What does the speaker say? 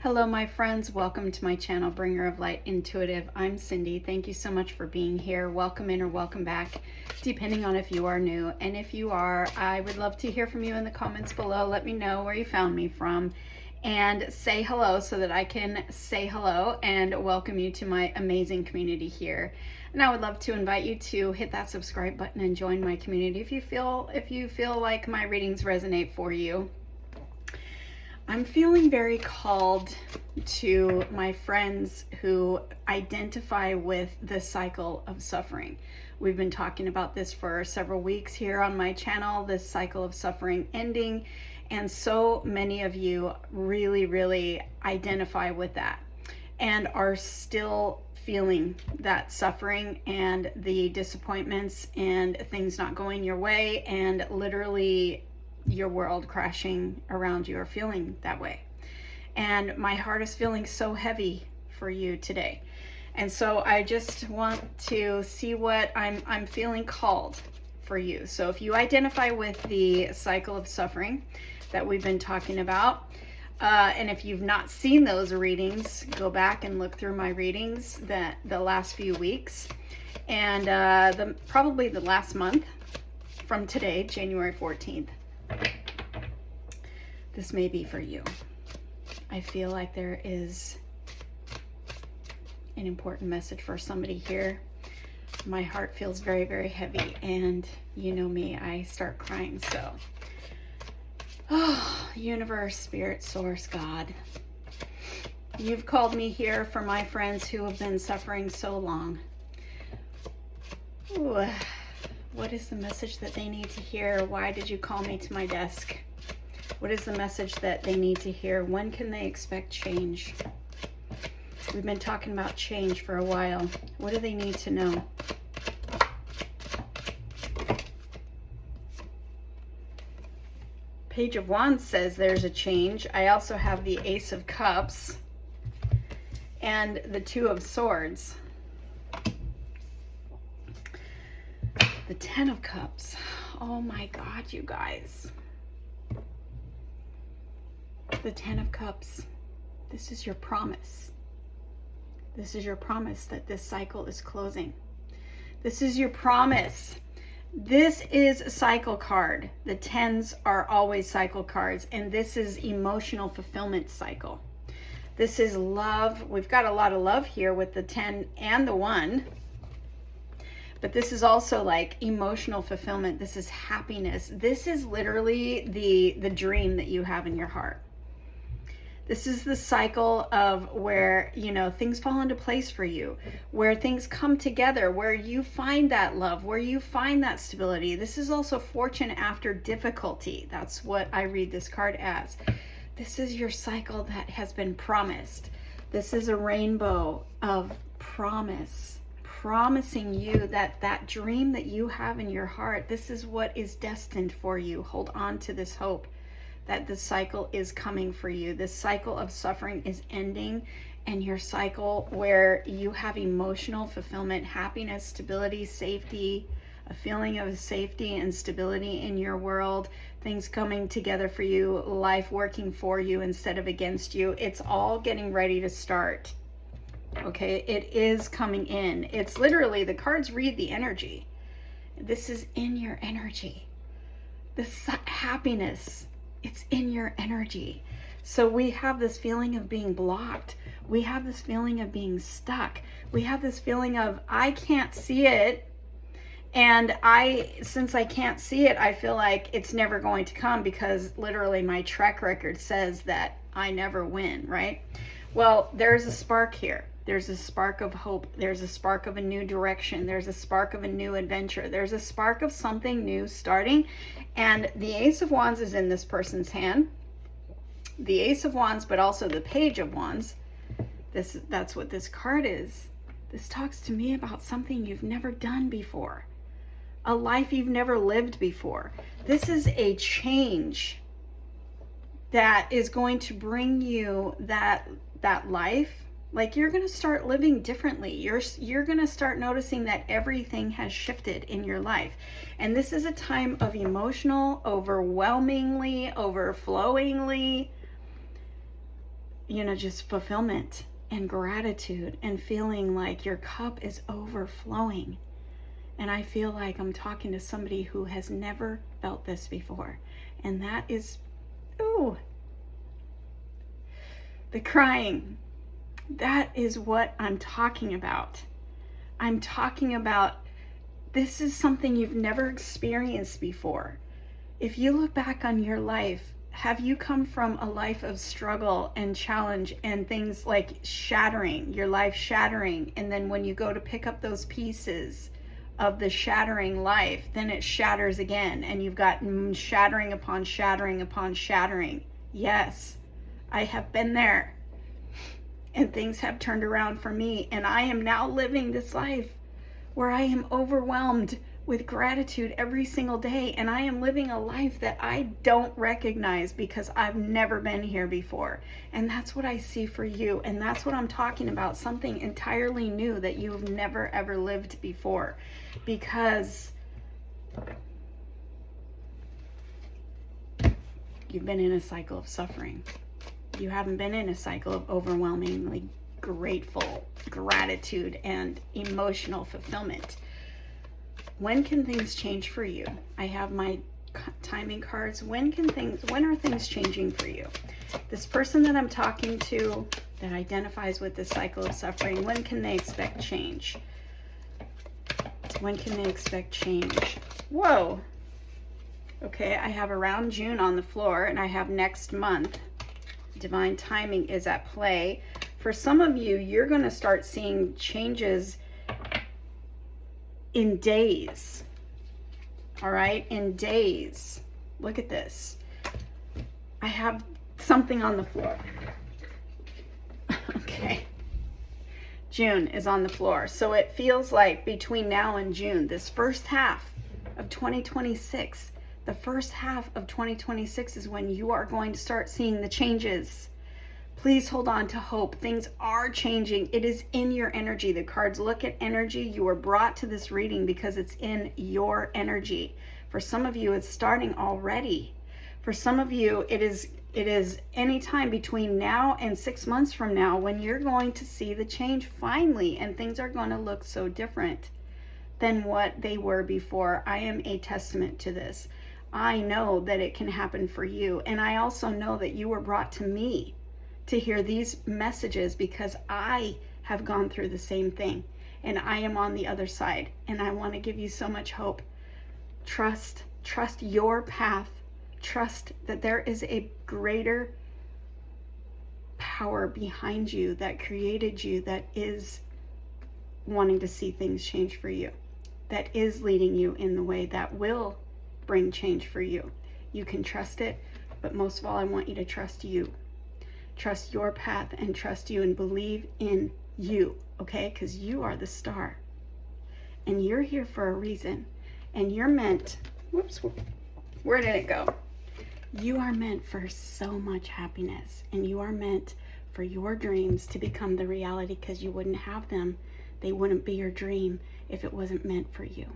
Hello, my friends. Welcome to my channel, Bringer of Light Intuitive. I'm Cindy. Thank you so much for being here. Welcome in or welcome back, depending on if you are new. And if you are, I would love to hear from you in the comments below. Let me know where you found me from and say hello so that I can say hello and welcome you to my amazing community here. And I would love to invite you to hit that subscribe button and join my community if you feel like my readings resonate for you. I'm feeling very called to my friends who identify with the cycle of suffering. We've been talking about this for several weeks here on my channel, this cycle of suffering ending, and so many of you really identify with that and are still feeling that suffering and the disappointments and things not going your way and literally your world crashing around you are feeling that way. And my heart is feeling so heavy for you today. And so I just want to see what I'm feeling called for you. So if you identify with the cycle of suffering that we've been talking about, and if you've not seen those readings, go back and look through my readings the last few weeks and probably the last month from today, January 14th. This may be for you. I feel like there is an important message for somebody here. My heart feels very heavy, and you know me, I start crying. So, universe, spirit, source, God, you've called me here for my friends who have been suffering so long. Ooh. What is the message that they need to hear? Why did you call me to my desk? What is the message that they need to hear? When can they expect change? We've been talking about change for a while. What do they need to know? Page of Wands says there's a change. I also have the Ace of Cups and the Two of Swords. The Ten of Cups. Oh my God, you guys. The Ten of Cups. This is your promise. This is your promise that this cycle is closing. This is your promise. This is a cycle card. The tens are always cycle cards, and this is emotional fulfillment cycle. This is love. We've got a lot of love here with the 10 and the 1. But this is also like emotional fulfillment. This is happiness. This is literally the dream that you have in your heart. This is the cycle of where, you know, things fall into place for you, where things come together, where you find that love, where you find that stability. This is also fortune after difficulty. That's what I read this card as. This is your cycle that has been promised. This is a rainbow of promise. Promising you that that dream that you have in your heart, this is what is destined for you. Hold on to this hope that this cycle is coming for you. This cycle of suffering is ending, and your cycle where you have emotional fulfillment, happiness, stability, safety, a feeling of safety and stability in your world, things coming together for you, life working for you instead of against you. It's all getting ready to start. Okay, it is coming in. It's literally, the cards read the energy. This is in your energy. This happiness, it's in your energy. So we have this feeling of being blocked. We have this feeling of being stuck. We have this feeling of, I can't see it. And since I can't see it, I feel like it's never going to come because literally my track record says that I never win, right? Well, there's a spark here. There's a spark of hope. There's a spark of a new direction. There's a spark of a new adventure. There's a spark of something new starting. And the Ace of Wands is in this person's hand. The Ace of Wands, but also the Page of Wands. That's what this card is. This talks to me about something you've never done before. A life you've never lived before. This is a change that is going to bring you that life. Like, you're going to start living differently. You're going to start noticing that everything has shifted in your life. And this is a time of emotional, overwhelmingly, overflowingly just fulfillment and gratitude and feeling like your cup is overflowing. And I feel like I'm talking to somebody who has never felt this before. And that is, ooh, the crying. That is what I'm talking about. I'm talking about, this is something you've never experienced before. If you look back on your life, have you come from a life of struggle and challenge and things like shattering, your life shattering, and then when you go to pick up those pieces of the shattering life, then it shatters again, and you've got shattering upon shattering upon shattering? Yes, I have been there, and things have turned around for me, and I am now living this life where I am overwhelmed with gratitude every single day, and I am living a life that I don't recognize because I've never been here before. And that's what I see for you, and that's what I'm talking about, something entirely new that you've never ever lived before, because you've been in a cycle of suffering. You haven't been in a cycle of overwhelmingly grateful gratitude and emotional fulfillment. When can things change for you? I have my timing cards. When are things changing for you? This person that I'm talking to that identifies with this cycle of suffering, when can they expect change? When can they expect change? Whoa. Okay, I have around June on the floor, and I have next month. Divine timing is at play. For some of you, you're going to start seeing changes in days. All right, in days. Look at this. I have something on the floor. Okay. June is on the floor. So it feels like between now and June, this first half of 2026, the first half of 2026 is when you are going to start seeing the changes. Please hold on to hope. Things are changing. It is in your energy. The cards look at energy. You are brought to this reading because it's in your energy. For some of you, it's starting already. For some of you, it is any time between now and 6 months from now when you're going to see the change finally, and things are going to look so different than what they were before. I am a testament to this. I know that it can happen for you, and I also know that you were brought to me to hear these messages because I have gone through the same thing, and I am on the other side, and I want to give you so much hope. Trust your path. Trust that there is a greater power behind you that created you, that is wanting to see things change for you, that is leading you in the way that will bring change for you. You can trust it, but most of all, I want you to trust you. Trust your path and trust you and believe in you, okay? Because you are the star, and you're here for a reason, and you're meant, whoops, where did it go? You are meant for so much happiness, and you are meant for your dreams to become the reality, because you wouldn't have them. They wouldn't be your dream if it wasn't meant for you.